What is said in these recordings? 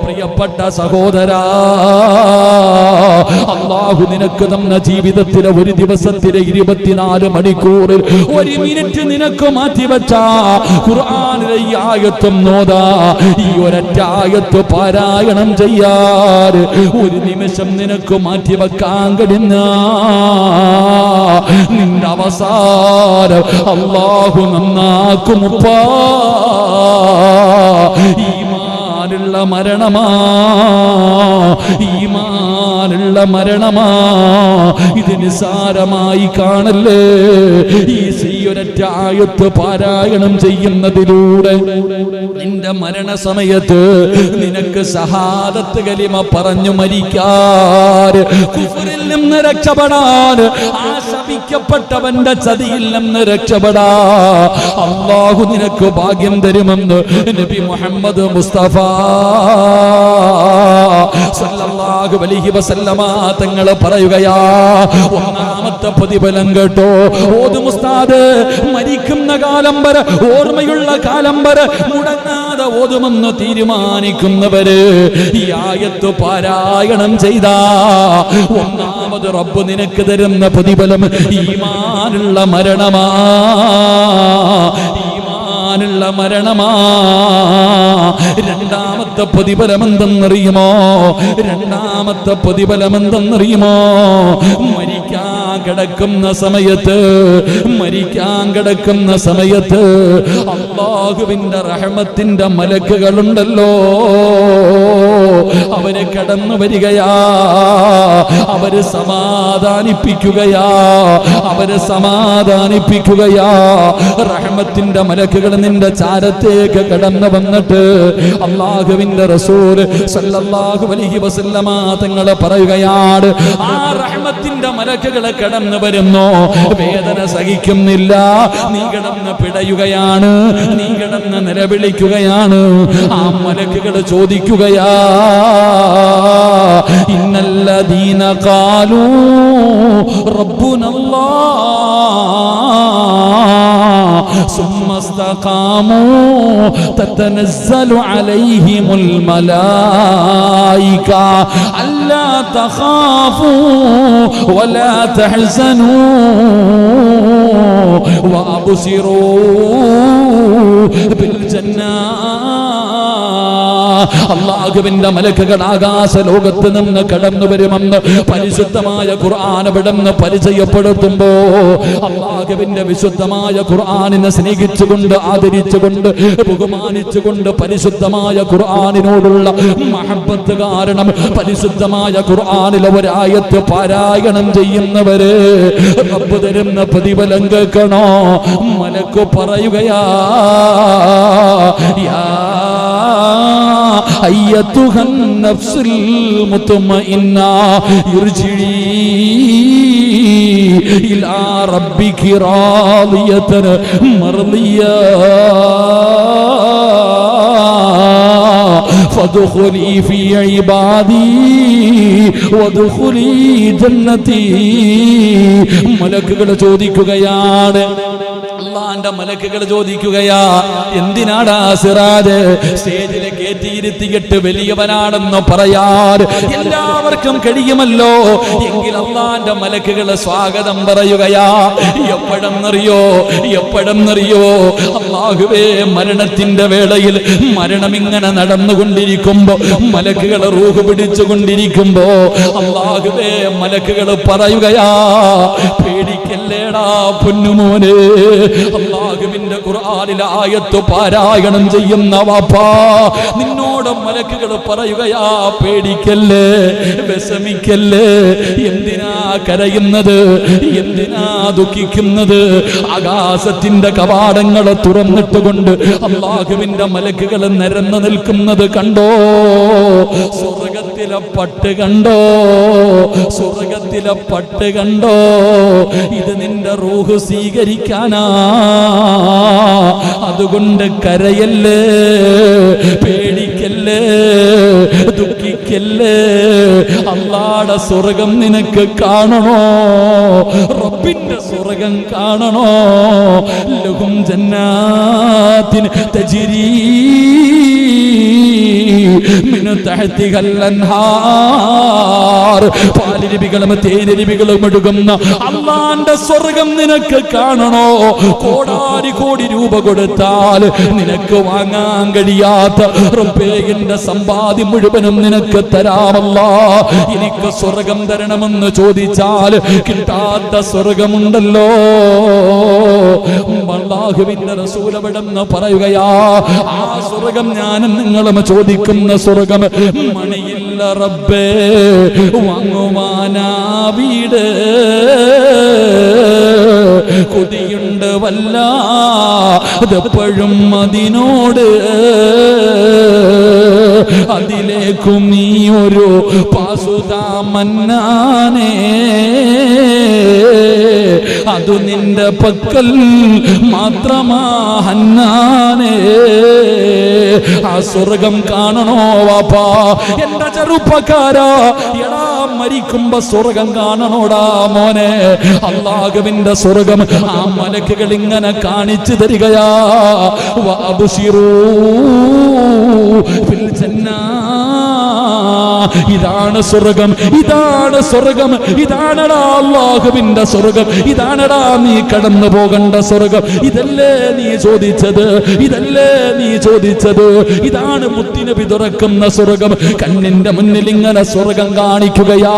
പ്രിയപ്പെട്ട സഹോദരാ, അല്ലാഹു നിനക്ക് തന്ന ജീവിതത്തിലെ ഒരു ദിവസത്തിലെ 24 മണിക്കൂറിൽ 1 മിനിറ്റ് നിനക്ക് മാറ്റിവെച്ച ഖുർആനിലെ ഈ ആയത്തും നോദാ, ഈ ഒരൊറ്റ ആയത്ത് പാരായണം ചെയ്യാൻ 1 നിമിഷം നിനക്ക് മാറ്റിവെക്കാൻ കഴിഞ്ഞ നിന്റെ അവസാനം അല്ലാഹു നന്നാക്കുമുപ്പാ. ഈമാനുള്ള മരണമാ, ഈമാനുള്ള മരണമാ. ഇത് നിസാരമായി കാണല്ലേ. ഈ ഒരൊറ്റ ആയത്ത് പാരായണം ചെയ്യുന്നതിലൂടെ നിന്റെ മരണസമയത്ത് നിനക്ക് ഷഹാദത്ത് കലിമ പറഞ്ഞു മരിക്കാൻ, കുഫറിൽ നിന്ന് രക്ഷപ്പെടാൻ, ആ ശപിക്കപ്പെട്ടവന്റെ ചതിയിൽ നിന്ന് രക്ഷപ്പെടാ അല്ലാഹു നിനക്ക് ഭാഗ്യം തരുമെന്ന് നബി മുഹമ്മദ് മുസ്തഫ സല്ലല്ലാഹു അലൈഹി വസല്ലമ തങ്ങൾ പറയുകയാ. ഒന്നാമത്തെ പ്രതിഫലം കേട്ടോ, ഓതും ഉസ്താദ്, മരിക്കുന്ന കാലം വരെ, ഓർമ്മയുള്ള കാലം വരെ മുടങ്ങാതെ ഓതുമെന്ന് തീരുമാനിക്കുന്നവര് ഈ ആയത്ത് പാരായണം ചെയ്താ ഒന്നാമത് റബ്ബ് നിനക്ക് തരുന്ന പ്രതിഫലം ഈമാനുള്ള മരണമാ, ഈമാനുള്ള മരണമാ. രണ്ടാമത്തെ പ്രതിഫലം എന്തെന്നറിയുമോ? രണ്ടാമത്തെ പ്രതിഫലം എന്തെന്നറിയുമോ? മരിക്കാൻ കിടക്കുന്ന സമയത്ത്, മരിക്കാൻ കിടക്കുന്ന സമയത്ത് അല്ലാഹുവിന്റെ റഹ്മത്തിന്റെ മലക്കുകളുണ്ടല്ലോ, അവര് കടന്നു വരികയാ, അവര് സമാധാനിപ്പിക്കുകയാ, അവര് സമാധാനിപ്പിക്കുകയാ. റഹ്മത്തിന്റെ മലക്കുകൾ നിന്റെ ചാരത്തേക്ക് കടന്നു വന്നിട്ട് അല്ലാഹുവിന്റെ റസൂൽ സല്ലല്ലാഹു അലൈഹി വസല്ലമ തങ്ങൾ പറയുകയാണ്, ആ റഹ്മത്തിന്റെ മലക്കുകൾ കടന്നു വരുന്നു, വേദന സഹിക്കുന്നില്ല, നീ കിടന്ന് പിടയുകയാണ്, നീ കിടന്ന് നിലവിളിക്കുകയാണ്. ആ മലക്കുകൾ ചോദിക്കുകയാ, ഇന്നല്ലദീന ഖാലൂ റബ്ബുനല്ലാഹ് സുമ്മ ഇസ്തഖാമൂ തതനസ്സലു അലൈഹിമുൽ മലായിക അല്ലാ തഖാഫൂ വലാ തഹ്സനൂ വഅബ്സിറൂ ബിൽ ജന്നാ. അല്ലാഹുവിന്റെ മലക്കുകൾ ആകാശ ലോകത്ത് നിന്ന് കടന്നു വരുമെന്ന് പരിശുദ്ധമായ ഖുർആൻ വിടുന്ന് പരിചയപ്പെടുത്തുമ്പോ അല്ലാഹുവിന്റെ വിശുദ്ധമായ ഖുർആനിനെ സ്നേഹിച്ചുകൊണ്ട്, ആദരിച്ചുകൊണ്ട്, ബഹുമാനിച്ചുകൊണ്ട് പരിശുദ്ധമായ ഖുർആനിനോടുള്ള മഹബ്ബത്ത് കാരണം പരിശുദ്ധമായ ഖുർആനിലെ ഒരായത്ത് പാരായണം ചെയ്യുന്നവരെ റബ്ബ് തരുന്ന പ്രതിഫലം കേൾക്കണോ? മലക്ക് പറയുകയാ, യാ أيتها النفس المطمئنة ارجعي إلى ربك راضية مرضية فادخلي في عبادي وادخلي جنتي. മലക്കുകൾ ചോദിക്കുകയാണ്, അല്ലാഹുവിന്റെ മലക്കുകൾ ചോദിക്കുകയാ, എന്തിനാടാ സിറാജ് സ്റ്റേജിൽ കയറ്റിയിരുത്തിയിട്ട് വലിയവനാണെന്ന് പറയാൻ എല്ലാവർക്കും കഴിയുമല്ലോ, എങ്കിൽ അല്ലാഹുവിന്റെ മലക്കുകൾ സ്വാഗതം പറയുകയാ. എപ്പോഴെന്നറിയോ? എപ്പോഴെന്നറിയോ? അല്ലാഹുവേ, മരണത്തിന്റെ വേളയിൽ മരണം ഇങ്ങനെ നടന്നുകൊണ്ടിരിക്കുമ്പോ, മലക്കുകൾ റൂഹ് പിടിച്ചുകൊണ്ടിരിക്കുമ്പോ അല്ലാഹുവേ, മലക്കുകൾ പറയുകയാ, പേടിക്കല്ലേടാ പൊന്നുമോനെ. അല്ലാഹുവിന്റെ ഖുർആനിലെ ആയത്ത് പാരായണം ചെയ്യുന്ന വാപ്പാ, നിന്നോട് മലക്കുകൾ പറയുകയാ, പേടിക്കല്ലേ, വിഷമിക്കല്ലേ, എന്തിനാ കരയുന്നത്, എന്തിനാ ദുഃഖിക്കുന്നത്? ആകാശത്തിന്റെ കവാടങ്ങൾ തുറന്നിട്ടുകൊണ്ട് അല്ലാഹുവിന്റെ മലക്കുകൾ നിരന്നു നിൽക്കുന്നത് കണ്ടോ? സ്വർഗത്തിലെ പട്ട് കണ്ടോ? സ്വർഗത്തിലെ പട്ട് കണ്ടോ? ഇത് നിന്റെ റൂഹ് സ്വീകരിക്കാനാ. അതുകൊണ്ട് കരയല്ലേ, പേടിക്കല്ലേ, ദുഃഖിക്കല്ലേ. അല്ലാഹുവിന്റെ സ്വർഗം നിനക്ക് കാണണോ? റബ്ബിന്റെ സ്വർഗം കാണണോ? ലഹും ജന്നാത്തിൻ തജ്രീ മിൻ തഹ്തിഹൽ അൻഹാർ, പാലരുവികളും തേനരുവികളും ഒഴുകുന്ന അല്ലാഹുവിന്റെ സ്വർഗ്ഗം നിനക്ക് കാണണോ? കോടാരി കോടി രൂപ കൊടുത്താൽ നിനക്ക് വാങ്ങാൻ കഴിയാത്ത റബ്ബേ എന്റെ സമ്പാദ്യം മുഴുവനും നിനക്ക് തരാമല്ലാ, എനിക്ക് സ്വർഗം തരണമെന്ന് ചോദിച്ചാൽ കിട്ടാത്ത സ്വർഗമുണ്ടല്ലോ. അല്ലാഹുവിന്റെ റസൂൽ അവിടെന്ന് പറയുകയാ, ആ സ്വർഗം ഞാനും നിങ്ങളും ചോദിക്കുന്ന സ്വർഗം മണിയില്ല റബ്ബേ വാങ്ങുവാനാ വീട്, കൊതിയുണ്ട് വല്ലാതെപ്പോഴും അതിനോട്, അതിലേക്കും നീ ഒരു പാസുതാ മന്നാനേ, അതു നിന്റെ പക്കൽ മാത്രമാ ഹന്നാനേ. ആ സ്വർഗം കാണണോ വാപ്പാ? എന്റെ ചെറുപ്പക്കാരാ, എടാ മരിക്കുമ്പോ സ്വർഗം കാണണോടാ മോനെ. അല്ലാഹുവിന്റെ സ്വർഗം ആ മലക്കുകൾ ഇങ്ങനെ കാണിച്ചു തരികയാ. വഅബ്ശിറൂ ഫിൽ ജന്നാ, ഇതാണ് സ്വർഗം, ഇതാണ് സ്വർഗം, ഇതാണടാ അല്ലാഹുവിന്റെ സ്വർഗം, ഇതാണടാ നീ കടന്നു പോകേണ്ട സ്വർഗം. ഇതല്ലേ നീ ചോദിച്ചത്, ഇതല്ലേ നീ ചോദിച്ചത്, ഇതാണ് മുത്തുനബി തുറക്കുന്ന സ്വർഗം. കണ്ണിന്റെ മുന്നിൽ ഇങ്ങനെ സ്വർഗം കാണിക്കുകയാ.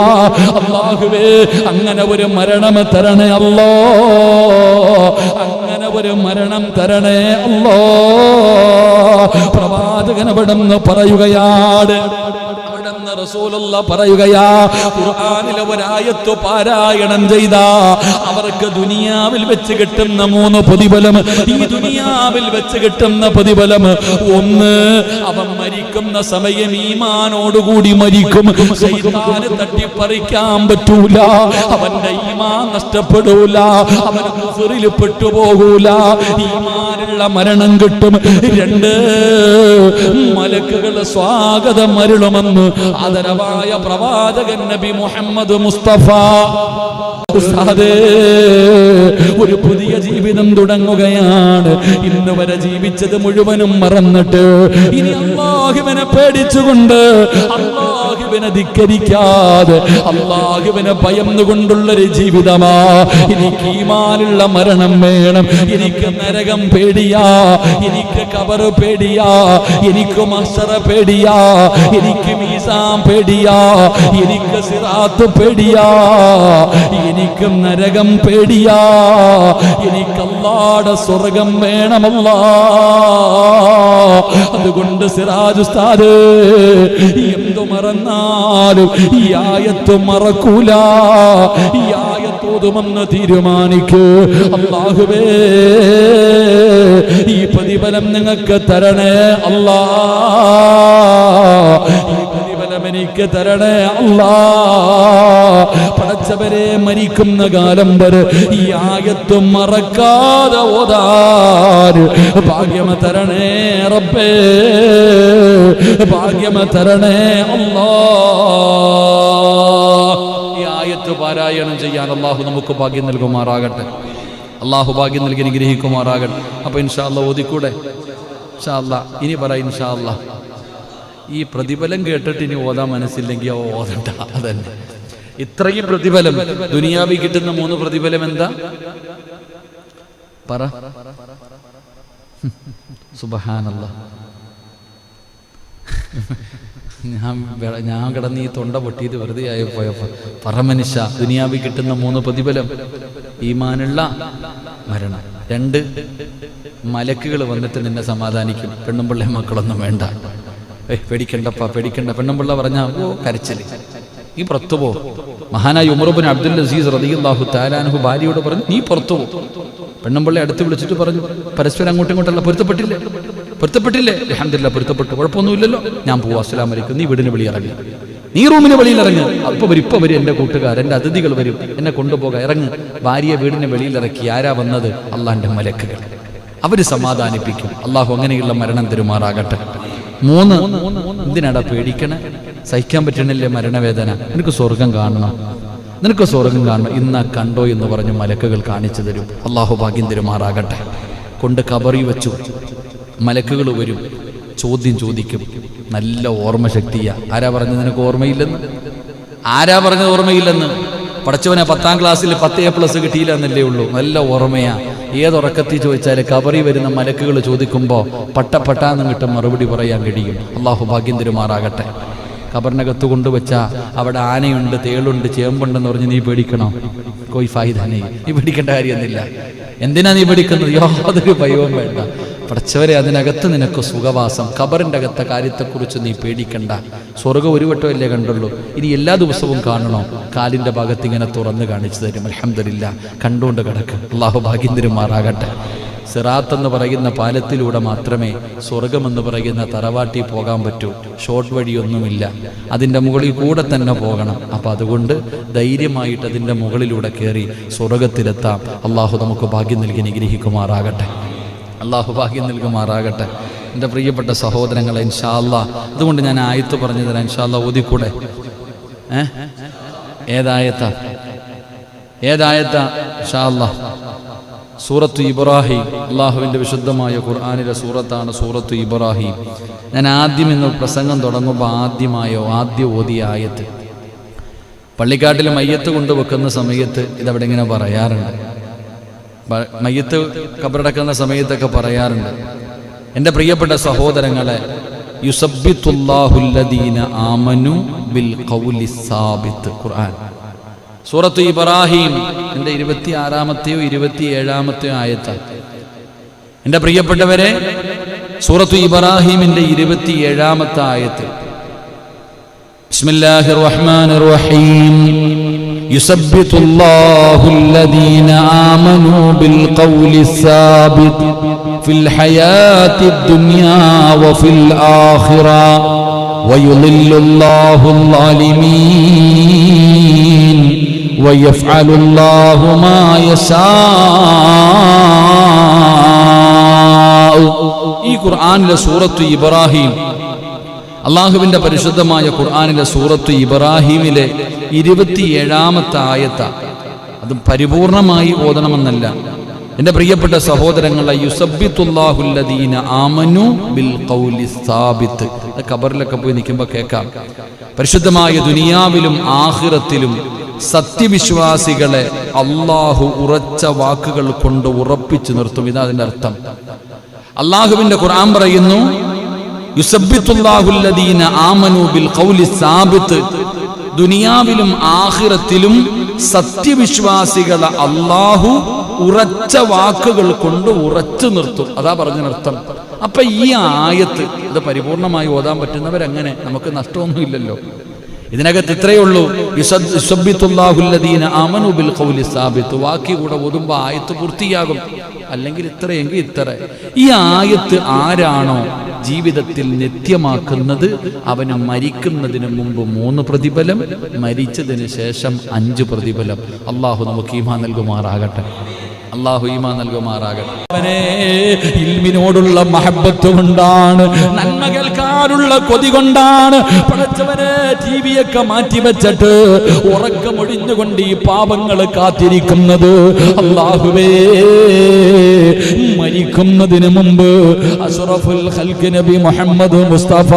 അല്ലാഹുവേ അങ്ങനെ ഒരു മരണം തരണേ അല്ലോ, അങ്ങനെ ഒരു മരണം തരണേ അല്ലോ. പ്രവാചകൻ അവിടെന്ന് പറയുകയാണ്, റസൂലുള്ള പറയുകയാ, ഖുർആനിലെ ഒരായത്ത് പാരായണം ചെയ്ത അവർക്ക് ദുനിയാവിൽ വെച്ച് കിട്ടുന്ന 3 പ്രതിഫലം. ഈ ദുനിയാവിൽ വെച്ച് കിട്ടുന്ന പ്രതിഫലം, ഒന്ന്, അവൻ മരിക്കുന്ന സമയം ഈമാനോടുകൂടി മരിക്കും. ശൈത്താന് തട്ടിപ്പറിക്കാൻ പറ്റൂല, അവന്റെ ഈമാൻ നഷ്ടപ്പെടൂല, അവൻ കുഫറിൽ പെട്ടുപോകൂല, ഈമാനുള്ള മരണം കിട്ടും. 2, മലക്കുകൾ സ്വാഗതം അരുളുമെന്ന് ആദരവായ പ്രവാചകൻ നബി മുഹമ്മദ് മുസ്തഫ. ഒരു പുതിയ ജീവിതം തുടങ്ങുകയാണ്. ഇന്ന് വരെ ജീവിച്ചത് മുഴുവനും മറന്നിട്ട് ഇനി അല്ലാഹുവിനെ പേടിച്ചുകൊണ്ട്, അല്ലാഹുവിനെ ധിക്കരിക്കാതെ, അല്ലാഹുവിനെ ഭയന്നുകൊണ്ടുള്ളൊരു ജീവിതമാ. എനിക്ക് ഈമാനുള്ള മരണം വേണം, എനിക്ക് നരകം പേടിയാ, എനിക്ക് ഖബർ പേടിയാ, എനിക്ക് മഹ്ശറ പേടിയാ, എനിക്ക് മീസാൻ പേടിയാ, എനിക്ക് സിറാത്ത് പേടിയാ, എനിക്ക് നരകം പേടിയാ, എനിക്ക് അല്ലാഹുവിന്റെ സ്വർഗം വേണമല്ലാ. അതുകൊണ്ട് സിറാജ് ഉസ്താദ് എന്തു മറന്നാലും ഈ ആയത്ത് മറക്കൂല, ഈ ആയത്ത് ഓതുമെന്ന് തീരുമാനിക്കൂ. അല്ലാഹുവേ ഈ പ്രതിഫലം നിങ്ങൾക്ക് തരണേ അല്ലാ, ഈ പ്രതിഫലം എനിക്ക് തരണേ അല്ലാ. പടച്ചവരെ മരിക്കുന്ന കാലം വരെ ഈ ആയത്ത് മറക്കാതെ ഓതാൻ ഭാഗ്യം തരണേ റബ്ബേ, ഭാഗ്യം തരണേ അല്ലാ. ഈ ആയത്ത് പാരായണം ചെയ്യാൻ അല്ലാഹു നമുക്ക് ഭാഗ്യം നൽകുമാറാകട്ടെ, അല്ലാഹു ഭാഗ്യം നൽകി അനുഗ്രഹിക്കുമാറാകട്ടെ. അപ്പൊ ഇൻഷാ അല്ലാഹ് ഓതിക്കൂടെ? ഇൻഷാ അല്ലാഹ് ഇനി പറ ഇൻഷാ അല്ലാഹ്. ഈ പ്രതിഫലം കേട്ടിട്ട് ഇനി ഓതാൻ മനസ്സില്ലെങ്കിൽ ഓതണ്ട. അതന്നെ ഇത്രയും പ്രതിഫലം ദുനിയാവിൽ കിട്ടുന്ന 3 പ്രതിഫലം എന്താ പറ? സുബ്ഹാനല്ലാഹ്. ഞാൻ കിടന്ന് ഈ തൊണ്ട പൊട്ടിയത് വെറുതെ ആയി പോയപ്പോ പറ മനുഷ്യ. ദുനിയാവിൽ കിട്ടുന്ന 3 പ്രതിഫലം: ഈമാനുള്ള മരണം, 2 മലക്കുകൾ വന്നിട്ട് നിന്നെ സമാധാനിക്കും, പെണ്ണും പിള്ളേ മക്കളൊന്നും വേണ്ട, പേടിക്കണ്ടപ്പാ പേടിക്കണ്ട. പെണ്ണും പിള്ള പറഞ്ഞാ കരച്ചില്, നീ പുറത്തു പോ. മഹാനായ ഉമർ ഇബ്നു അബ്ദുൽ അസീസ് റളിയല്ലാഹു തആല അൻഹു ഭാര്യയോട് പറഞ്ഞു, നീ പുറത്തു പോ. പെണ്ണുമ്പിള്ളെ അടുത്ത് വിളിച്ചിട്ട് പറഞ്ഞു, പരസ്പരം അങ്ങോട്ടും ഇങ്ങോട്ടല്ല, പൊരുത്തപ്പെട്ടില്ലേ? അൽഹംദുലില്ലാഹ് പൊരുത്തപ്പെട്ടു, കുഴപ്പമൊന്നുമില്ലല്ലോ, ഞാൻ പോവാ, അസ്സലാമു അലൈക്കും. നീ വീടിന് വെളിയിൽ ഇറങ്ങി, നീ റൂമിന് വെളിയിൽ ഇറങ്ങ്. ഇപ്പൊ വരും എൻ്റെ കൂട്ടുകാർ, എൻ്റെ അതിഥികൾ വരും, എന്നെ കൊണ്ടുപോകാൻ ഇറങ്ങ്. ഭാര്യയെ വീടിന് വെളിയിൽ ഇറക്കി. ആരാ വന്നത്? അള്ളാന്റെ മലക്കുകൾ. അവര് സമാധാനിപ്പിക്കും. അള്ളാഹു അങ്ങനെയുള്ള മരണം തരുമാറാകട്ടെ. 3, എന്തിനാടാ പേടിക്കണേ? സഹിക്കാൻ പറ്റണില്ലേ മരണവേദന? നിനക്ക് സ്വർഗം കാണണം, നിനക്ക് സ്വർഗം കാണണം. ഇന്നാ കണ്ടോ എന്ന് പറഞ്ഞ് മലക്കുകൾ കാണിച്ചു തരും. അള്ളാഹു ഭാഗ്യം തരുമാറാകട്ടെ. കൊണ്ട് കബറി വെച്ചു. മലക്കുകൾ വരും, ചോദ്യം ചോദിക്കും. നല്ല ഓർമ്മശക്തിയാ. ആരാ പറഞ്ഞത് നിനക്ക് ഓർമ്മയില്ലെന്ന്? ആരാ പറഞ്ഞത് ഓർമ്മയില്ലെന്ന്? പഠിച്ചവനെ 10ാം ക്ലാസ്സിൽ 10A+ കിട്ടിയില്ല എന്നല്ലേ ഉള്ളൂ. നല്ല ഓർമ്മയാ. ഏതുറക്കത്തിൽ ചോദിച്ചാൽ കബറി വരുന്ന മലക്കുകൾ ചോദിക്കുമ്പോൾ പട്ടാന്ന് കിട്ടും മറുപടി പറയാൻ കഴിയും. അള്ളാഹു ഭാഗ്യം തരുമാറാകട്ടെ. കബറിനകത്ത് കൊണ്ടുവച്ചാ അവിടെ ആനയുണ്ട്, തേളുണ്ട്, ചേമ്പുണ്ടെന്ന് പറഞ്ഞ് നീ പേടിക്കണോ? കോയി ഫായിദാനേ, നീ പേടിക്കേണ്ട കാര്യമൊന്നുമില്ല. എന്തിനാ നീ പേടിക്കുന്നത്? യാതൊരു ഭയവും വേണ്ട. പഠിച്ചവരെ, അതിനകത്ത് നിനക്ക് സുഖവാസം. ഖബറിൻ്റെ അകത്തെ കാര്യത്തെക്കുറിച്ച് നീ പേടിക്കണ്ട. സ്വർഗ്ഗം ഒരു വട്ടമല്ലേ കണ്ടുള്ളൂ, ഇനി എല്ലാ ദിവസവും കാണണോ? കാലിൻ്റെ ഭാഗത്ത് ഇങ്ങനെ തുറന്ന് കാണിച്ചു തരും. അൽഹംദുലില്ലാ, കണ്ടുകൊണ്ട് കിടക്ക്. അള്ളാഹു ഭാഗ്യം തരുമാറാകട്ടെ. സിറാത്ത് എന്ന് പറയുന്ന പാലത്തിലൂടെ മാത്രമേ സ്വർഗമെന്ന് പറയുന്ന തറവാട്ടി പോകാൻ പറ്റൂ. ഷോർട്ട് വഴിയൊന്നുമില്ല, അതിൻ്റെ മുകളിൽ കൂടെ തന്നെ പോകണം. അപ്പം അതുകൊണ്ട് ധൈര്യമായിട്ട് അതിൻ്റെ മുകളിലൂടെ കയറി സ്വർഗത്തിലെത്താം. അള്ളാഹു നമുക്ക് ഭാഗ്യം നൽകി നിഗ്രഹിക്കുമാറാകട്ടെ. അള്ളാഹു ഭാഗ്യം നൽകുമാറാകട്ടെ. എൻ്റെ പ്രിയപ്പെട്ട സഹോദരങ്ങളെ, ഇൻഷാ അല്ലാഹ് അതുകൊണ്ട് ഞാൻ ആയത്ത് പറഞ്ഞു തരാം. ഇൻഷാ അല്ലാഹ് ഓതിക്കൂടെ? ഏതായത്താ? ഇൻഷാ അല്ലാഹ് സൂറത്തു ഇബ്രാഹിം. അള്ളാഹുവിൻ്റെ വിശുദ്ധമായ ഖുർആനിലെ സൂറത്താണ് സൂറത്തു ഇബ്രാഹിം. ഞാൻ ആദ്യം ഇന്ന് പ്രസംഗം തുടങ്ങുമ്പോൾ ആദ്യം ഓതിയ ആയത്ത്. പള്ളിക്കാട്ടിൽ മയ്യത്ത് കൊണ്ടുവെക്കുന്ന സമയത്ത് ഇതവിടെ ഇങ്ങനെ പറയാറുണ്ട്. മയ്യത്ത് ഖബറടക്കുന്ന സമയത്തൊക്കെ പറയാറുണ്ട്. എൻ്റെ പ്രിയപ്പെട്ട സഹോദരങ്ങളെ, യുസബ്ബിതുല്ലാഹുല്ലദീന ആമനു ബിൽ ഖൗലി സാബിത്ത്. ഖുർആൻ സൂറത്തു ഇബ്രാഹിം എൻ്റെ 26-ാമത്തെയോ 27-ാമത്തെയോ ആയത്ത്. എൻ്റെ പ്രിയപ്പെട്ടവരെ, സൂറത്തു ഇബ്രാഹിമിൻ്റെ 27-ാമത്തെ ആയത്ത്. ബിസ്മില്ലാഹിർ റഹ്മാനിർ റഹീം. യുസബ്ബിതുല്ലാഹുല്ലദീന ആമനു ബിൽ ഖൗലി സാബിത്ത് ഫിൽ ഹയാത്തിദ് ദുനിയാ വഫിൽ ആഖിറ വയുളില്ലുല്ലാഹുൽ ളാലിമീൻ വയഫ്അലുല്ലാഹു മാ യശാ. ഈ ഖുർആനിലെ സൂറത്തു ഇബ്രാഹിം, അള്ളാഹുവിൻ്റെ പരിശുദ്ധമായ ഖുർആനിലെ സൂറത്തു ഇബ്രാഹിമിലെ 27-ാമത്തെ ആയത്ത. അത് പരിപൂർണമായി ഓതണമെന്നല്ല എൻ്റെ പ്രിയപ്പെട്ട സഹോദരങ്ങളെ. യുസബ്ബിതുല്ലാഹുല്ലദീന ആമനു ബിൽ ഖൗലി സാബിത്ത്. ഖബറിലൊക്കെ പോയി നിൽക്കുമ്പോൾ കേൾക്കാം. പരിശുദ്ധമായ ദുനിയാവിലും ആഖിറത്തിലും സത്യവിശ്വാസികളെ അള്ളാഹു ഉറച്ച വാക്കുകൾ കൊണ്ട് ഉറപ്പിച്ചു നിർത്തും. ഇതാ അതിൻ്റെ അർത്ഥം. അള്ളാഹുവിൻ്റെ ഖുർആൻ പറയുന്നു, യുസബ്ബിതുല്ലാഹുല്ലദീന ആമനു ബിൽ ഖൗലി സാബിത്ത്. ദുനിയാവിലും ആഖിറത്തിലും സത്യവിശ്വാസികളെ അള്ളാഹു ഉറച്ച വാക്കുകൾ കൊണ്ട് ഉറച്ചു നിർത്തും. അതാ പറഞ്ഞതിനർത്ഥം. അപ്പൊ ഈ ആയത്ത് ഇത് പരിപൂർണമായി ഓതാൻ പറ്റുന്നവരങ്ങനെ, നമുക്ക് നഷ്ടമൊന്നുമില്ലല്ലോ. ഇതിനകത്ത് ഇത്രയേ ഉള്ളൂ, യുസബ്ബിതുല്ലാഹുല്ലദീന ആമനു ബിൽ ഖൗലി സാബിത്ത്. വാക്കി കൂടെ ഓതുമ്പോൾ ആയത്ത് പൂർത്തിയാകും. അല്ലെങ്കിൽ ഇത്രയെങ്കിൽ ഇത്ര. ഈ ആയത്ത് ആരാണോ ജീവിതത്തിൽ നിത്യമാക്കുന്നത് അവന് മരിക്കുന്നതിന് മുമ്പ് 3 പ്രതിഫലം, മരിച്ചതിന് ശേഷം 5 പ്രതിഫലം. അള്ളാഹു നമുക്ക് ഈമാൻ നൽകുമാറാകട്ടെ. അള്ളാഹു ഈമാൻ നൽകുമാറാകട്ടെ. ഇൽമിനോടുള്ള മഹബത്ത് കൊണ്ടാണ്, നന്മ കേൾക്കാനുള്ള കൊതി കൊണ്ടാണ് പഠിച്ചവനെ ടിവിയൊക്കെ മാറ്റിവെച്ചിട്ട് ഉറക്കമൊഴിഞ്ഞുകൊണ്ട് ഈ പാപങ്ങൾ കാത്തിരിക്കുന്നത്. അല്ലാഹുവേ, മരിക്കുന്നതിന് മുമ്പ് അഷ്റഫുൽ ഖൽഖ് നബി മുഹമ്മദ് മുസ്തഫ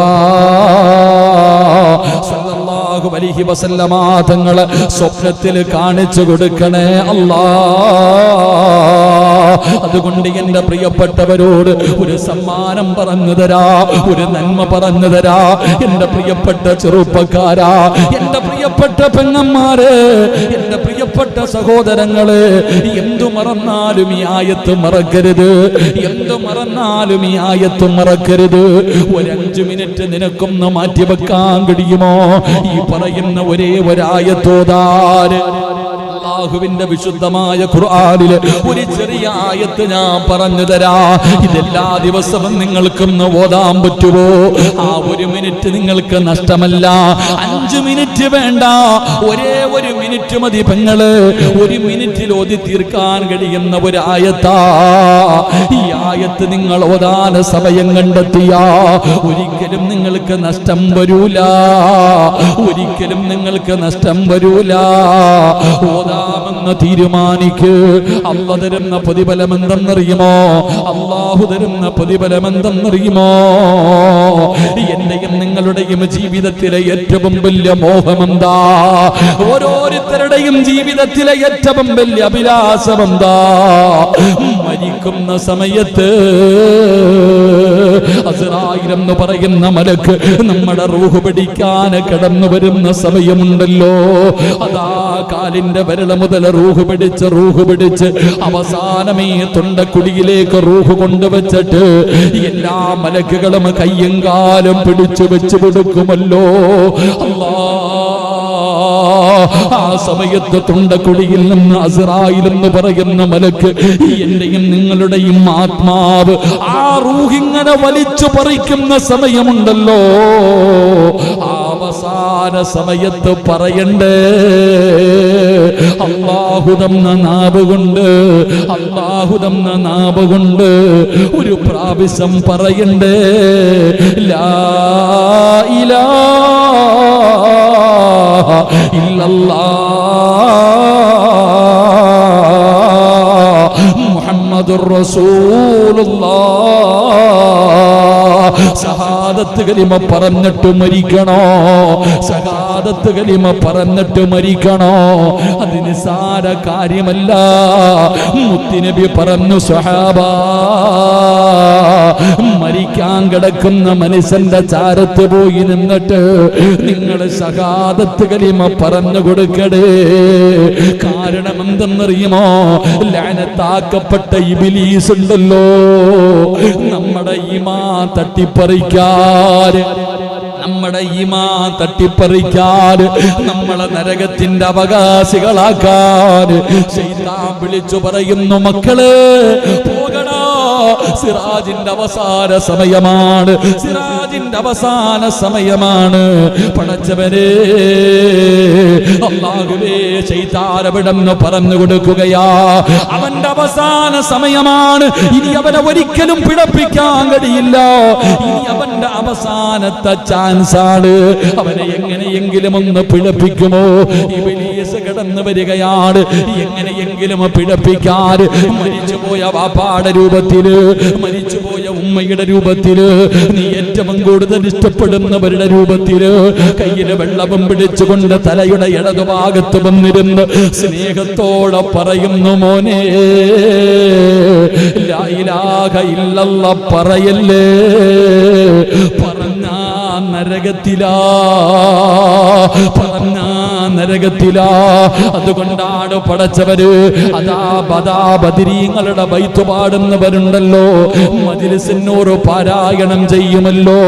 സല്ലല്ലാഹു അലൈഹി വസല്ലമ തങ്ങളെ സ്വപ്നത്തിൽ കാണിച്ചു കൊടുക്കണേ അല്ലാഹ്. അതുകൊണ്ട് എൻ്റെ പ്രിയപ്പെട്ടവരോട് ഒരു സമ്മാനം പറഞ്ഞു തരാ, ഒരു നന്മ പറഞ്ഞു തരാ. എൻ്റെ പ്രിയപ്പെട്ട ചെറുപ്പക്കാരാ, എൻ്റെ പ്രിയപ്പെട്ട പെങ്ങന്മാരെ, എൻ്റെ പ്രിയപ്പെട്ട സഹോദരങ്ങളെ, എന്തു മറന്നാലും ഈ ആയത്ത് മറക്കരുത്. എന്തു മറന്നാലും ഈ ആയത്ത് മറക്കരുത്. ഒരു 5 മിനിറ്റ് നിനക്കൊന്ന് മാറ്റിവെക്കാൻ കഴിയുമോ? ഈ പറയുന്ന ഒരേ ഒരായത്തോതാൻ അല്ലാഹുവിന്റെ വിശുദ്ധമായ ഖുർആനിലെ ഒരു ചെറിയ ആയത്ത് ഞാൻ പറഞ്ഞു തരാ. ഇതെല്ലാ ദിവസവും നിങ്ങൾക്കൊന്ന് ഓതാൻ പറ്റുമോ? ആ 1 മിനിറ്റ് നിങ്ങൾക്ക് നഷ്ടമല്ല. 5 മിനിറ്റ് വേണ്ട, ഒരേ 1 മിനിറ്റ് മതി പെങ്ങള്. 1 മിനിറ്റിൽ ഓതി തീർക്കാൻ കഴിയുന്ന ഒരു ആയത്താ. ഈ ആയത്ത് നിങ്ങൾ ഓതാൻ സമയം കണ്ടെത്തിയാ ഒരിക്കലും നിങ്ങൾക്ക് നഷ്ടം വരൂല. ഒരിക്കലും നിങ്ങൾക്ക് നഷ്ടം വരൂല. ഓതാ തരാമെന്ന് തീരുമാനിക്ക്. അല്ലാഹു തരുന്ന പ്രതിഫലം എന്തെന്നറിയുമോ? അല്ലാഹു തരുന്ന പ്രതിഫലം എന്തെന്നറിയുമോ? എന്റെയും നിങ്ങളുടെയും ജീവിതത്തിലെ ഏറ്റവും വലിയ മോഹമെന്താ? ഓരോരുത്തരുടെയും ജീവിതത്തിലെ ഏറ്റവും വലിയ അഭിലാഷമെന്താ? മരിക്കുന്ന സമയത്ത് അസ്റായിൽ എന്ന് പറയുന്ന മലക്ക് നമ്മുടെ റൂഹ് പിടിക്കാൻ കടന്നു വരുന്ന സമയമുണ്ടല്ലോ. അതാ കാലിന്റെ വിരൽ മുതൽ റൂഹ് പിടിച്ച് അവസാനമേ തൊണ്ടക്കുടിയിലേക്ക് റൂഹ് കൊണ്ടുവച്ചിട്ട് എല്ലാ മലക്കുകളും കയ്യും കാലും പിടിച്ചു വെച്ചു കൊടുക്കുമല്ലോ. ആ സമയത്ത് തൊണ്ടക്കുടിയിൽ നിന്ന് അസ്റായിൽ എന്ന് പറയുന്ന മലക്ക് എന്റെയും നിങ്ങളുടെയും ആത്മാവ് ആ റൂഹിങ്ങനെ വലിച്ചു പറിക്കുന്ന സമയമുണ്ടല്ലോ. അവസാന സമയത്ത് പറയണ്ടേ, അല്ലാഹു തന്ന നാവ് കൊണ്ട് ഒരു പ്രാവശ്യം പറയണ്ടേ, ലാ ഇലാഹ ഇല്ലല്ലാഹ് മുഹമ്മദുർ റസൂലുള്ളാഹ്. ഷഹാദത്ത് കലിമ പറഞ്ഞിട്ട് മരിക്കണോ? ഷഹാദത്ത് കലിമ പറഞ്ഞിട്ട് മരിക്കണോ? അത് നിസ്സാര കാര്യമല്ല. മുത്തുനബി പറഞ്ഞു, സ്വഹാബാ, മരിക്കാൻ കിടക്കുന്ന മനുഷ്യന്റെ ചാരത്ത് പോയി നിന്നിട്ട് നിങ്ങൾ ഷഹാദത്ത് കലിമ പറഞ്ഞു കൊടുക്കടേ. കാരണം എന്തെന്നറിയുമോ? ലഅനത്താക്കപ്പെട്ട ഇബ്ലീസ് ഉണ്ടല്ലോ, നമ്മുടെ ഈമാൻ തട്ടിപ്പറിക്കാൻ, നമ്മളെ നരകത്തിന്റെ അവകാശികളാക്കാൻ ശൈത്താൻ വിളിച്ചു പറയുന്നു, മക്കള് പോകണോ, സിറാജിന്റെ അവസാന സമയമാണ്. പടച്ചവനെ, അല്ലാഹുവേ, ശൈത്താൻ അവിടെന്ന് പറഞ്ഞു കൊടുക്കുകയാ, അവന്റെ അവസാന സമയമാണ്. ഇനി അവനെ ഒരിക്കലും പിഴപ്പിക്കാൻ കഴിയില്ല. ഇനി അവന്റെ അവസാനത്തെ ചാൻസ് ആണ്. അവനെ എങ്ങനെയെങ്കിലും ഒന്ന് പിഴപ്പിക്കുമോ? ഇബ്ലീസ് കടന്നു വരികയാണ്. എങ്ങനെയെങ്കിലും പിഴപ്പിക്കാൻ മരിച്ചുപോയ വാപ്പാടെ രൂപത്തില്, മരിച്ചുപോയ ഉമ്മയുടെ രൂപത്തില്, നീ ഏറ്റവും കൂടുതൽ ഇഷ്ടപ്പെടുന്നവരുടെ രൂപത്തില് കയ്യില് വെള്ളവും പിടിച്ചുകൊണ്ട് തലയുടെ ഇടതുഭാഗത്ത് വന്നിരുന്ന് സ്നേഹത്തോടെ പറയുന്നു, മോനെ, ലാ ഇലാഹ ഇല്ലല്ലാഹ് പറയല്ലേ. പറഞ്ഞാ നരകത്തിലാ. അതുകൊണ്ടാണ് പടച്ചവര് അതാ ബദരീങ്ങളുടെ ബൈത്ത് പാടുന്നവരുണ്ടല്ലോ, മജ്ലിസിനോട് പാരായണം ചെയ്യുമല്ലോ.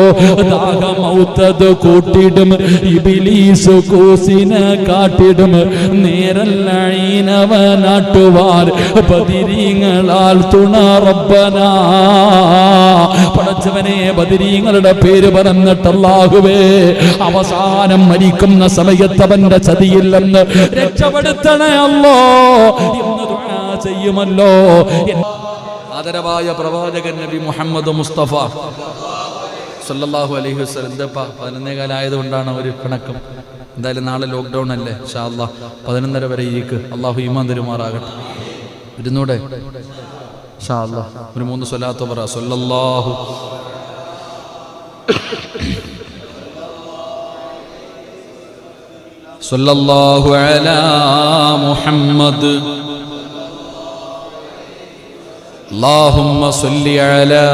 ദാഹമൗത്തത് കൂട്ടിടും ഇബ്ലീസ് കൂസിനെ കാട്ടിടും, നേരല്ലീനവനാട്ടുവാർ ബദരീങ്ങളാൽ തുണ റബ്ബനാ. പടച്ചവനെ, ബദരീങ്ങളുടെ പേര് പറഞ്ഞിട്ട് അല്ലാഹുവേ, അവസാനം മരിക്കുന്ന സമയത്ത് അവന്റെ ചതിയില്ലെന്ന് രക്ഷപ്പെടുത്തണേ അല്ലോ എന്ന് ദുആ ചെയ്യുമല്ലോ. ആദരവായ പ്രവാചകൻ നബി മുഹമ്മദ് മുസ്തഫ സല്ലല്ലാഹു അലൈഹി വസല്ലം. എന്താ 11 ആയതുകൊണ്ടാണ് ഒരു പിണക്കം. എന്തായാലും നാളെ ലോക്ക്ഡൗൺ അല്ലേ, ഇൻഷാ അല്ലാഹ് 11:30 വരെ ഇരിക്ക്. അല്ലാഹു ഈമാൻ തരുമാറാകട്ടെ. ഇരുന്നൂടെ ഇൻഷാ അല്ലാഹ്. ഒരു 3 സ്വലാത്ത് പറ. സല്ലല്ലാഹു സല്ലല്ലാഹു അലാ മുഹമ്മദ് اللهم صل على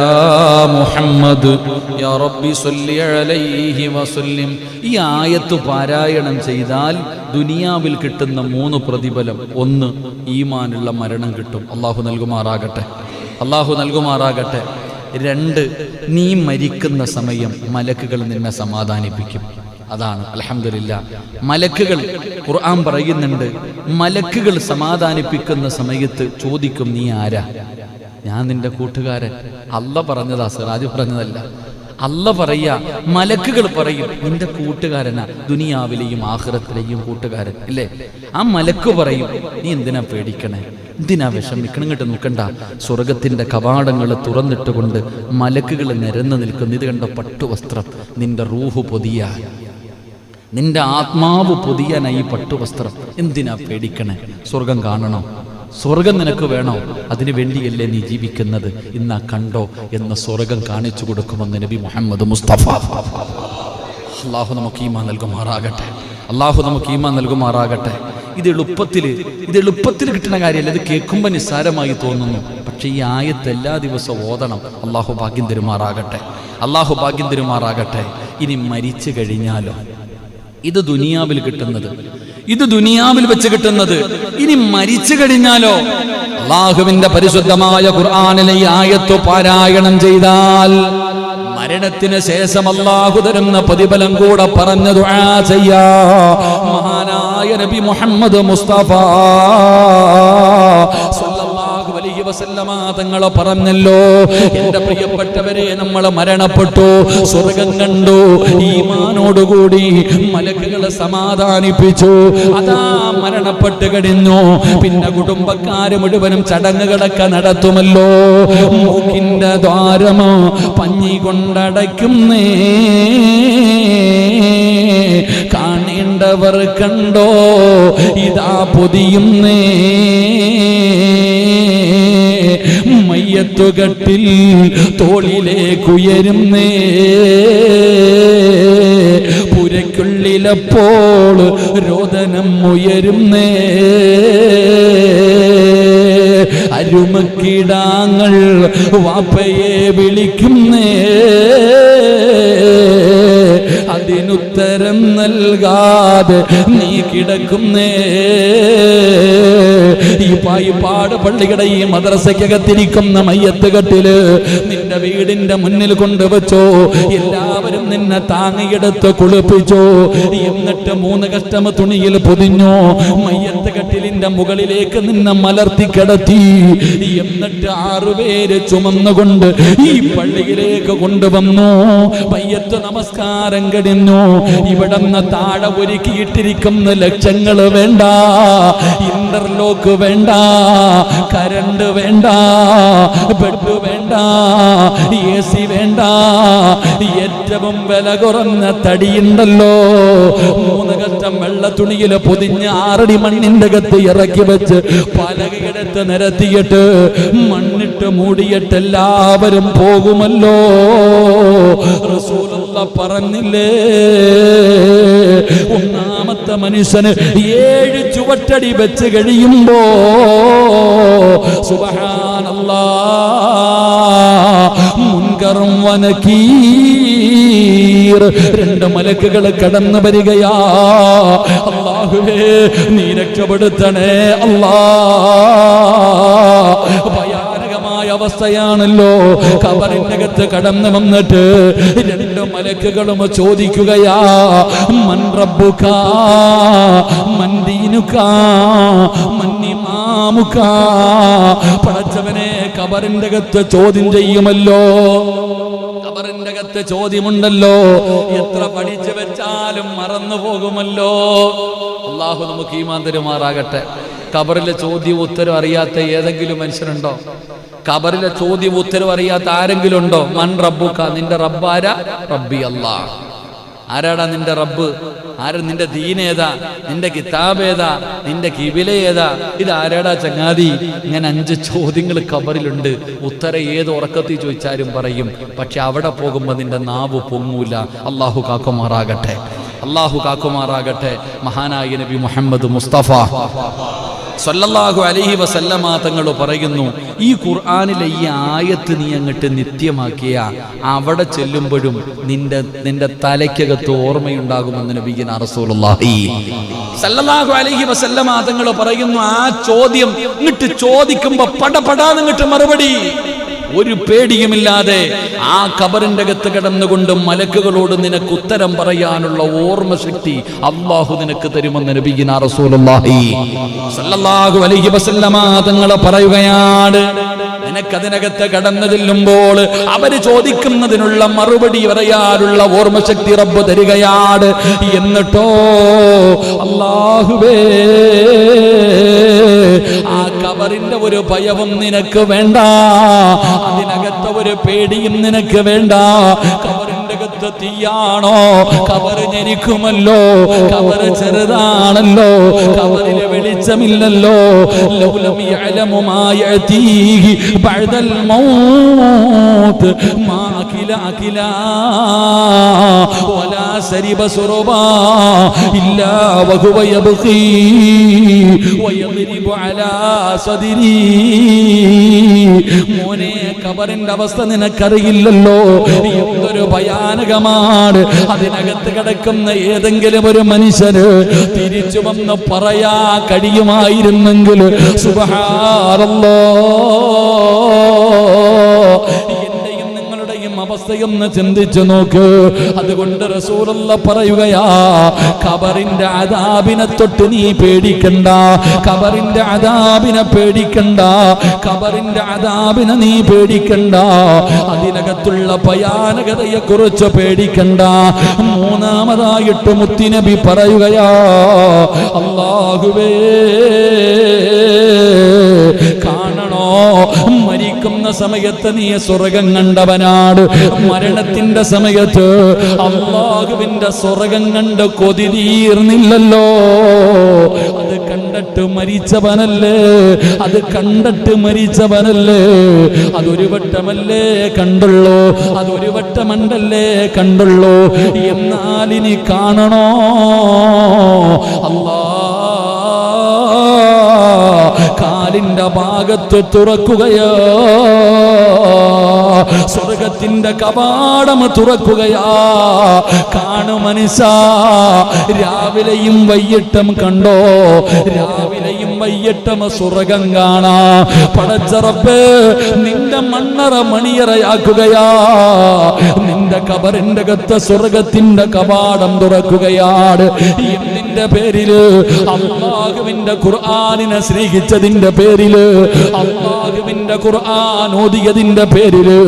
محمد يا ربي صل عليه وسلم. ഈ ആയത്ത് പാരായണം ചെയ്താൽ ദുനിയാവിൽ കിട്ടുന്ന 3 പ്രതിഫലം. 1, ഈമാനുള്ള മരണം കിട്ടും. അല്ലാഹു നൽകുമാറാകട്ടെ. 2, നീ മരിക്കുന്ന സമയം മലക്കുകൾ നിന്നെ സമാധാനിപ്പിക്കും. അതാണ് അൽഹംദുലില്ലാഹ്. മലക്കുകൾ, ഖുർആൻ പറയുന്നുണ്ട്, മലക്കുകൾ സമാധാനിപ്പിക്കുന്ന സമയത്ത് ചോദിക്കും, നീ ആരാ? ഞാൻ നിന്റെ കൂട്ടുകാരൻ. അല്ല പറഞ്ഞതാ, സിറാജ് പറഞ്ഞതല്ല. അല്ല പറയാ, മലക്കുകൾ പറയും, നിന്റെ കൂട്ടുകാരനാ, ദുനിയാവിലെയും ആഖിറത്തിലെയും കൂട്ടുകാരൻ അല്ലേ. ആ മലക്ക് പറയും, നീ എന്തിനാ പേടിക്കണേ, എന്തിനാ വിഷമിക്കണം, ഇങ്ങോട്ട് നോക്കണ്ട. സ്വർഗത്തിന്റെ കവാടങ്ങൾ തുറന്നിട്ടുകൊണ്ട് മലക്കുകൾ നിരന്നു നിൽക്കുന്നു. ഇത് കണ്ട പട്ടുവസ്ത്രം നിന്റെ റൂഹ് പൊതിയാൻ. നിന്റെ ആത്മാവ് പൊതിയാനായി പട്ടുവസ്ത്രം. എന്തിനാ പേടിക്കണേ? സ്വർഗം കാണണം, സ്വർഗം നിനക്ക് വേണോ? അതിനു വേണ്ടിയല്ലേ നീ ജീവിക്കുന്നത്? ഇന്നാ കണ്ടോ എന്ന് സ്വർഗം കാണിച്ചു കൊടുക്കുമെന്ന് നബി മുഹമ്മദ് മുസ്തഫ. അള്ളാഹു നമുക്ക് ഈമാൻ നൽകുമാറാകട്ടെ, അള്ളാഹു നമുക്ക് ഈമാൻ നൽകുമാറാകട്ടെ. ഇത് എളുപ്പത്തിൽ കിട്ടുന്ന കാര്യമല്ല. ഇത് കേൾക്കുമ്പോൾ നിസ്സാരമായി തോന്നുന്നു, പക്ഷെ ഈ ആയത്ത് എല്ലാ ദിവസവും ഓതണം. അള്ളാഹു ഭാഗ്യം തരുമാറാകട്ടെ, അള്ളാഹു ഭാഗ്യം തരുമാറാകട്ടെ. ഇനി മരിച്ചു കഴിഞ്ഞാലോ? ഇത് ദുനിയാവിൽ കിട്ടുന്നത്, ഇത് ദുനിയാവിൽ വെച്ച് കിട്ടുന്നത്. ഇനി മരിച്ചു കഴിഞ്ഞാലോ? അള്ളാഹുവിന്റെ പരിശുദ്ധമായ ഖുർആനിലെ ഈ ആയത്ത് പാരായണം ചെയ്താൽ മരണത്തിന് ശേഷം അല്ലാഹു തരുന്ന പ്രതിഫലം കൂടെ പറഞ്ഞു ദുആ ചെയ്യാ. മഹാനായ നബി മുഹമ്മദ് മുസ്തഫ സല്ലല്ലാഹു അലൈഹി വസല്ലമ തങ്ങൾ പറഞ്ഞല്ലോ, എന്റെ പ്രിയപ്പെട്ടവരെ, നമ്മൾ മരണപ്പെട്ടു, സ്വർഗം കണ്ടു, ഈമാനോടുകൂടി മലക്കുകളെ സമാധാനിപ്പിച്ചു. അതാ മരണപ്പെട്ട് കഴിഞ്ഞു, പിന്നെ കുടുംബക്കാര് മുഴുവനും ചടങ്ങുകളൊക്കെ നടത്തുമല്ലോ. മൂക്കിന്റെ ദ്വാരമോ പഞ്ഞി കൊണ്ടടയ്ക്കുന്നേ, കാണേണ്ടവർ കണ്ടോ ഇതാ പൊതിയുന്നേ. മയ്യത്തുകട്ടിൽ തോളിലേക്കുയരുന്നേ, പുരയ്ക്കുള്ളിലപ്പോൾ രോദനം ഉയരുന്നേ. അരുമക്കിടാങ്ങൾ വാപ്പയെ വിളിക്കുന്നേ, അതിനുത്തരം നൽകാതെ നീ കിടക്കുന്നേ. ഈ പായിപ്പാട് പള്ളിയുടെ ഈ മദ്രസയ്ക്കകത്തിരിക്കുന്ന മയ്യത്ത് കെട്ടില് നിന്റെ വീടിന്റെ മുന്നിൽ കൊണ്ടുവച്ചോ. എല്ലാവരും നിന്നെ താങ്ങിയെടുത്ത് കുളിപ്പിച്ചോ. എന്നിട്ട് 3 കഷ്ടം തുണിയിൽ പൊതിഞ്ഞോ. മയ്യത്ത് കെട്ടിലിന്റെ മുകളിലേക്ക് നിന്നെ മലർത്തി കിടത്തി. എന്നിട്ട് 6 പേര് ചുമന്നുകൊണ്ട് ഈ പള്ളിയിലേക്ക് കൊണ്ടുവന്നു. മയ്യത്ത് നമസ്കാരം കഴിഞ്ഞു. ഇവിടുന്ന് താഴെ ഒരുക്കിയിട്ടിരിക്കുന്ന ലക്ഷങ്ങൾ വേണ്ട, ഇന്റർലോക്ക് വേണ്ട, കരണ്ട് വേണ്ട, ബെഡ് വേണ്ട, AC വേണ്ട. ഏറ്റവും വില കുറഞ്ഞ തടിയുണ്ടല്ലോ, 3 കഷ്ടം വെള്ള തുണിയിൽ പൊതിഞ്ഞ് 6 അടി മണ്ണിന്റെ അകത്ത് ഇറക്കി വെച്ച് പലകയെടുത്ത് നിരത്തിയിട്ട് മണ്ണിട്ട് മൂടിയിട്ട് എല്ലാവരും പോകുമല്ലോ. റസൂലുള്ള പറഞ്ഞില്ലേ, ഒന്നാമത്തെ മനുഷ്യന് 7 ചുവട്ടടി വെച്ച് കഴിയുമ്പോ സുബ്ഹാനല്ലാഹ് മുൻകറും വനകീർ 2 മലക്കുകൾ കടന്നു വരികയാ. അല്ലാഹുവേ നീ രക്ഷപ്പെടുത്തണേ അല്ലാഹ്. ഭയാനകമായ അവസ്ഥയാണല്ലോ. ഖബറിന്റെ അകത്ത് കടന്നു വന്നിട്ട് 2 മലക്കുകളും ചോദിക്കുകയാ, മൻ റബ്ബുക മൻ ദീനുക മൻ ഇമാമുക. പടച്ചവനെ, ഖബറിന്റെ അകത്ത് ചോദ്യം ചെയ്യുമല്ലോ, ഖബറിന്റെ അകത്ത് ചോദ്യമുണ്ടല്ലോ. എത്ര പഠിച്ചു വെച്ചാലും മറന്നു പോകുമല്ലോ. അല്ലാഹു നമുക്ക് ഈമാൻ തരുമാറാകട്ടെ. ഖബറിലെ ചോദ്യം ഉത്തരം അറിയാത്ത ഏതെങ്കിലും മനുഷ്യനുണ്ടോ? ഖബറിലെ ചോദ്യം ഉത്തരം അറിയാത്ത ആരെങ്കിലും ഉണ്ടോ? മൻ റബ്ബുക, നിന്റെ റബ്ബാരാ? റബ്ബി അല്ലാഹ്. ആരാടാ നിന്റെ റബ്ബ്? ആര്? നിന്റെ ദീനേതാ? നിന്റെ കിതാബ് ഏതാ? നിന്റെ കിബില ഏതാ? ഇത് ആരാടാ ചങ്ങാതി? ഇങ്ങനെ 5 ചോദ്യങ്ങൾ ഖബറിലുണ്ട്. ഉത്തരം ഏത് ഉറക്കത്തിൽ ചോദിച്ചാലും പറയും, പക്ഷെ അവിടെ പോകുമ്പോൾ നിന്റെ നാവ് പൊങ്ങൂല. അല്ലാഹു കാക്കുമാറാകട്ടെ, അല്ലാഹു കാക്കുമാറാകട്ടെ. മഹാനായ നബി മുഹമ്മദ് മുസ്തഫ സല്ലല്ലാഹു അലൈഹി വസല്ലമ തങ്ങൾ പറയുന്നു, ഈ ഖുർആനിലെ ഈ ആയത്ത് നീ അങ്ങോട്ട് നിത്യമാക്കിയ അവിടെ ചെല്ലുമ്പോഴും നിന്റെ തലയ്ക്കകത്ത് ഓർമ്മയുണ്ടാകുമെന്ന് നബിയിന റസൂലുള്ളാഹി സല്ലല്ലാഹു അലൈഹി വസല്ലമ തങ്ങൾ പറയുന്നു. ആ ചോദ്യം ഇങ്ങോട്ട് ചോദിക്കുമ്പോ പടപടാന്ന് ഇങ്ങോട്ട് മറുപടി, ഒരു പേടിയുമില്ലാതെ ആ ഖബറിന്റെ അകത്ത് കിടന്നുകൊണ്ട് മലക്കുകളോട് നിനക്ക് ഉത്തരം പറയാനുള്ള ഓർമ്മ ശക്തി അല്ലാഹു നിനക്ക് തരുമെന്ന് നബിയിന റസൂലുള്ളാഹി സല്ലല്ലാഹു അലൈഹി വസല്ലമ തങ്ങൾ പറയുകയാണ്. നിനക്കതിനകത്ത് കടന്നു ചെല്ലുമ്പോൾ അവര് ചോദിക്കുന്നതിനുള്ള മറുപടി പറയാനുള്ള ഓർമ്മ ശക്തി റബ്ബ് തരികയാണ്. എന്നിട്ടോ അല്ലാഹുവേ, ആ ഖബറിന്റെ ഒരു ഭയവും നിനക്ക് വേണ്ട, അതിനകത്ത് ഒരു പേടിയും നിനക്ക് വേണ്ട. ഖബറിന്റെ കബറിന്റെ അകത്ത് തീയാണോ? കബർ ഞെരിക്കുമല്ലോ, കബർ ചെറുതാണല്ലോ, കബറിലെ വെളിച്ചമില്ലല്ലോ. ലൗലം യഅലമു മാ യഅതീഹി ബഅദൽ മൗത്ത് മാ അകില വലാ സരിബ സുറബാ ഇല്ലാ വഹുവ യബ്ഖി വയദ്രിബു അലാ സദരി. മോനെ, കബറിന്റെ അവസ്ഥ നിനക്കറിയില്ലല്ലോ, എന്തൊരു ഭയാനകമാണ്. അതിനകത്ത് കിടക്കുന്ന ഏതെങ്കിലും ഒരു മനുഷ്യന് തിരിച്ചു വന്ന് പറയാ കഴിയുമായിരുന്നെങ്കിൽ സുബ്ഹാനല്ലാഹ്, എന്റെയും നിങ്ങളുടെയും അവസ്ഥയൊന്ന് ചിന്തിച്ചു നോക്ക്. അതുകൊണ്ട് റസൂലുള്ളാഹി പറയുകയാ, ഖബറിന്റെ അദാബിനെ തൊട്ട് നീ പേടിക്കണ്ട, ഖബറിന്റെ അദാബിനെ പേടിക്കണ്ട, ഖബറിന്റെ അദാബിനെ നീ പേടിക്കണ്ട, അതിനകത്തുള്ള ഭയാനകതയെ കുറിച്ച് പേടിക്കണ്ട. മൂന്നാമതായിട്ട് മുത്തുനബി പറയുകയാ, അല്ലാഹുവേ കാണണോ, മരിക്കുന്ന സമയത്ത് നീ സ്വർഗം കണ്ടവനാണ്, മരണത്തിന്റെ സമയത്ത് അല്ലാഹുവിന്റെ സ്വർഗം കണ്ട് കൊതി തീർന്നില്ലല്ലോ. അത് കണ്ടിട്ട് മരിച്ചവനല്ലേ, അത് കണ്ടിട്ട് മരിച്ചവനല്ലേ, അതൊരു വട്ടമല്ലേ കണ്ടുള്ളൂ, അതൊരു വട്ടമണ്ടല്ലേ കണ്ടുള്ളൂ. എന്നാൽ ഇനി കാണണോ, അല്ലാ കാലിന്റെ ഭാഗത്ത് തുറക്കുകയോ, സ്വർഗത്തിന്റെ കവാടം തുറക്കുകയാ. കാണു മനുഷ്യ, രാവിലെയും വൈകിട്ടും കണ്ടോ, രാവിലെയും വൈകിട്ടും സ്വർഗം കാണാ. പടച്ച റബ്ബേ, നിന്റെ മണ്ണറ മണിയറയാക്കുകയാ, നിന്റെ കബറിന്റെ അകത്ത് സ്വർഗത്തിന്റെ കവാടം തുറക്കുകയാണ്. എന്തിന്റെ പേരില്? അല്ലാഹുവിന്റെ ഖുർആനിനെ സ്നേഹിച്ചതിന്റെ പേരില്, അല്ലാഹുവിന്റെ ഖുർആൻ ഓതിയതിന്റെ പേരില്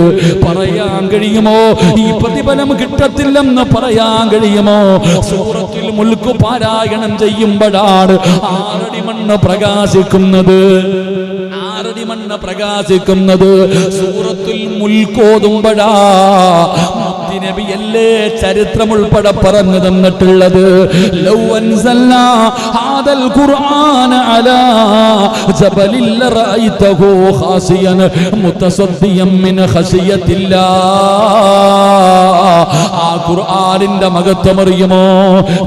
പറയാൻ കഴിയുമോ ഈ പ്രതിഫലം കിട്ടത്തില്ലെന്ന് പറയാൻ കഴിയുമോ? സൂറത്തുൽ മുൽക്ക് പാരായണം ചെയ്യുമ്പോഴാണ് 6 അടി മണ്ണ് പ്രകാശിക്കുന്നത്, 6 അടി മണ്ണ് പ്രകാശിക്കുന്നത്. സൂറത്തുൽ മുൽക്ക് ഓതുമ്പോഴാ നബിയല്ലേ ചരിത്രം ഉൾപ്പെടെ പറഞ്ഞു തന്നിട്ടുള്ളത്. ലൗ അൻസൽനാ ഹാദൽ ഖുർആന അലാ ജബലിൽ റഅയ്തഹു ഖാസിയൻ മുതസദ്ദിയൻ മിൻ ഖശിയത്തില്ലാ. ആ ഖുർആനിന്റെ മഹത്വം അറിയുമോ?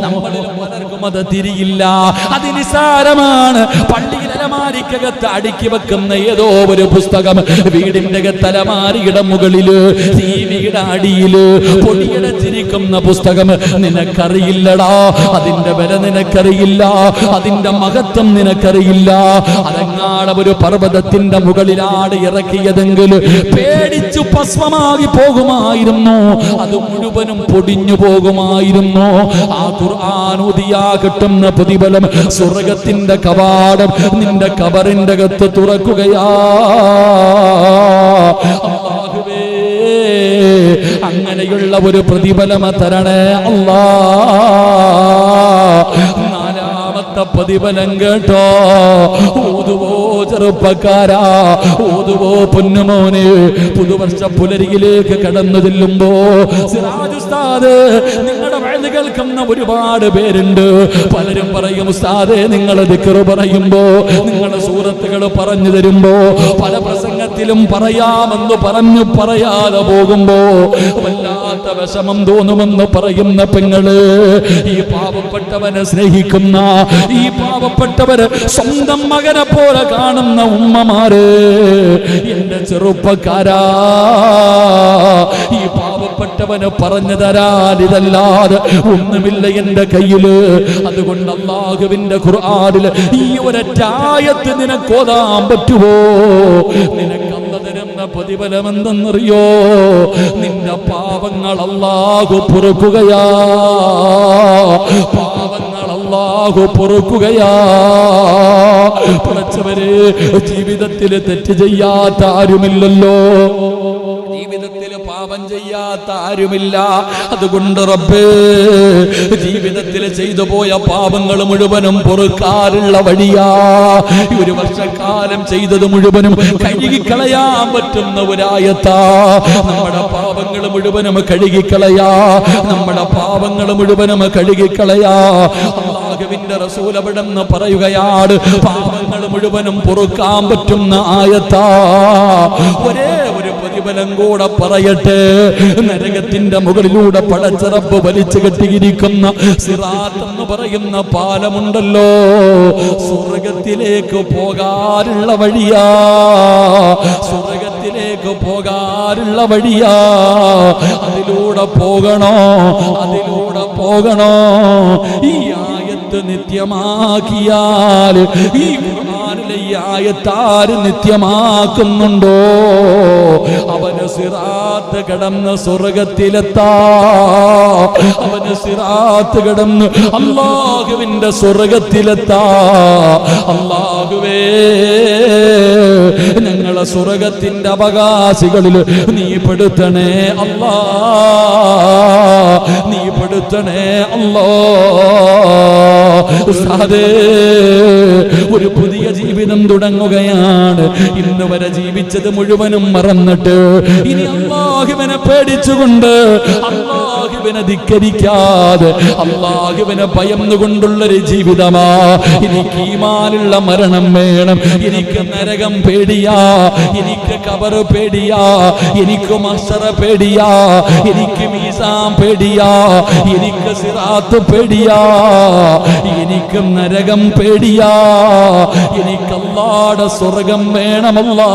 നമ്മളിൽ പലർക്കും അത് തിരിയില്ല, അത് നിസാരമാണ്. പള്ളിയിൽ അലമാരിക്കകത്ത് അടുക്കി വെക്കുന്ന ഏതോ ഒരു പുസ്തകം വീടിന്റെ തലമാരിയുടെ മുകളില്, ടിവിയുടെ അടിയില് പൊടിയടച്ചിരിക്കുന്ന പുസ്തകം നിനക്കറിയില്ലടാ, അതിന്റെ വില നിനക്കറിയില്ല, അതിന്റെ മഹത്വം നിനക്കറിയില്ല. അതെങ്ങാണ് ഒരു പർവ്വതത്തിന്റെ മുകളിലാണ് ഇറക്കിയതെങ്കിൽ പേടിച്ചു ഭസ്മമാകി പോകുമായിരുന്നു, അത് മുഴുവനും പൊടിഞ്ഞു പോകുമായിരുന്നു. ആ ഖുർആൻ ഓതിയാ കിട്ടുന്ന പ്രതിഫലം, സ്വർഗത്തിന്റെ കവാടം നിന്റെ കബറിന്റെ അകത്ത് തുറക്കുകയാ. അല്ലാഹുവേ, അങ്ങനെയുള്ള ഒരു പ്രതിഫലം തരണേ അല്ലാ. നാലാമത്തെ പ്രതിഫലം കേട്ടോ, ഓതുവോ ചെറുപ്പക്കാരാ, ഓതുവോ പൊന്നുമോനെ. പുതുവർഷ പുലരിയിലേക്ക് കടന്നു ചെല്ലുമ്പോ സിറാജ് ഉസ്താദ്, നിങ്ങളുടെ വഴുത് കേൾക്കുന്ന ഒരുപാട് പേരുണ്ട്. പലരും പറയും, ഉസ്താദേ നിങ്ങൾ ദിക്ർ പറയുമ്പോ, നിങ്ങളുടെ സൂറത്തുകൾ പറഞ്ഞു തരുമ്പോ, പല പ്രസംഗത്തിലും പറയാമെന്ന് പറഞ്ഞു പറയാതെ പോകുമ്പോ വല്ലാത്ത വിഷമം തോന്നുമെന്ന് പറയുന്ന പെങ്ങള്, ഈ പാവപ്പെട്ടവനെ സ്നേഹിക്കുന്ന, ഈ പാവപ്പെട്ടവരെ സ്വന്തം മകനെ പോലെ കാണുന്ന ഉമ്മമാര്, എന്റെ ചെറുപ്പക്കാരാ, ഈ പാവപ്പെട്ടവന് പറഞ്ഞു തരാൻ ഇതല്ലാതെ ഒന്നുമില്ല എന്റെ കയ്യില്. അതുകൊണ്ട് അല്ലാഹുവിന്റെ ഖുർആനില് ഈ ഒരൊറ്റ ആയത്ത് നിനക്ക് ഓതാൻ പറ്റുമോ? നിനക്ക് അല്ലാഹു തരുന്ന പ്രതിഫലം എന്തെന്നറിയോ? നിന്റെ പാവങ്ങൾ അല്ലാഹു പൊറുക്കുകയാ, പാവങ്ങൾ അല്ലാഹു പൊറുക്കുകയാ. പഠിച്ചവരെ, ജീവിതത്തിൽ തെറ്റ് ചെയ്യാത്ത ആരുമില്ലല്ലോ, ജീവിതത്തിൽ പാപം ചെയ്യാത്ത ആരുമില്ല. അതുകൊണ്ട് റബ്ബേ, ജീവിതത്തിൽ ചെയ്തു പോയ പാപങ്ങൾ മുഴുവനും പൊറുക്കാറുള്ള വഴിയാ. ഒരു വർഷക്കാലം ചെയ്തത് മുഴുവനും കഴുകിക്കളയാൻ പറ്റുന്ന ഒരായത്താ. നമ്മുടെ പാപങ്ങൾ മുഴുവനും കഴുകിക്കളയാ, നമ്മുടെ പാപങ്ങൾ മുഴുവനും കഴുകിക്കളയാ. അല്ലാഹുവിന്റെ റസൂൽ അവിടെന്ന് പറയുകയാണ്, പാപങ്ങൾ മുഴുവനും പൊറുക്കാൻ പറ്റുന്ന ആയത്താ. ഒരേ ഒരു പ്രതിഫലം കൂടെ പറയട്ടെ. നരകത്തിന്റെ മുകളിലൂടെ പടച്ച റബ്ബ് വലിച്ചു കെട്ടിയിരിക്കുന്ന സിറാത്ത് എന്ന് പറയുന്ന പാലമുണ്ടല്ലോ, സ്വർഗത്തിലേക്ക് പോകാനുള്ള വഴിയാ, സ്വർഗത്തിലേക്ക് പോകാനുള്ള വഴിയാ. അതിലൂടെ പോകണോ, അതിലൂടെ പോകണോ. ഈ ആയത്ത് നിത്യമാക്കിയാൽ, ഈ ഖുർആനിലെ ഈ ആയത്താര് നിത്യമാക്കുന്നുണ്ടോ, അവന് സിറാത്ത് കടന്ന് സ്വർഗത്തിലെത്താ. അവന് സിറാത്ത് കടന്ന് അല്ലാഹുവിന്റെ സ്വർഗത്തിലെത്താ. അല്ലാഹുവേ, ഞങ്ങളെ സ്വർഗത്തിന്റെ അവകാശികളിൽ നീ പെടുത്തണേ അല്ലാ, നീ പെടുത്തണേ അല്ലാ. ഉസ്താദേ, ഒരു പുതിയ ജീവിതം തുടങ്ങുകയാണ്. ഇന്ന് വരെ ജീവിച്ചത് മുഴുവനും മറന്നിട്ട് ഇനി അല്ലാഹുവിനെ പേടിച്ചുകൊണ്ട്, അല്ലാഹുവിനെ ധിക്കരിക്കാതെ, അല്ലാഹുവിനെ ഭയന്നുകൊണ്ടുള്ളൊരു ജീവിതമാ. എനിക്ക് ഈമാനുള്ള മരണം വേണം, എനിക്ക് നരകം പേടിയാ, എനിക്ക് ഖബർ പേടിയാ, എനിക്ക് മഹ്ശറ പേടിയാ, എനിക്ക് മീസാൻ പേടിയാ, എനിക്ക് സിറാത്ത് പേടിയാ, എനിക്ക് നരകം പേടിയാ, എനിക്ക് അല്ലാഹുവിന്റെ സ്വർഗം വേണമല്ലാ.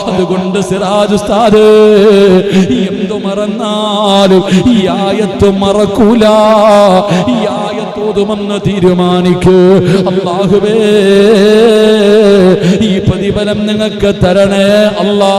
അതുകൊണ്ട് സിറാജ് ഉസ്താദ്, എന്തു മറന്നാലും ഈ ആയത്ത് മറക്കൂല. ഈ ആയത്ത് ഓതുമെന്ന് തീരുമാനിക്കൂ. അല്ലാഹുവേ, ഈ പ്രതിഫലം നിങ്ങൾക്ക് തരണേ അല്ലാ.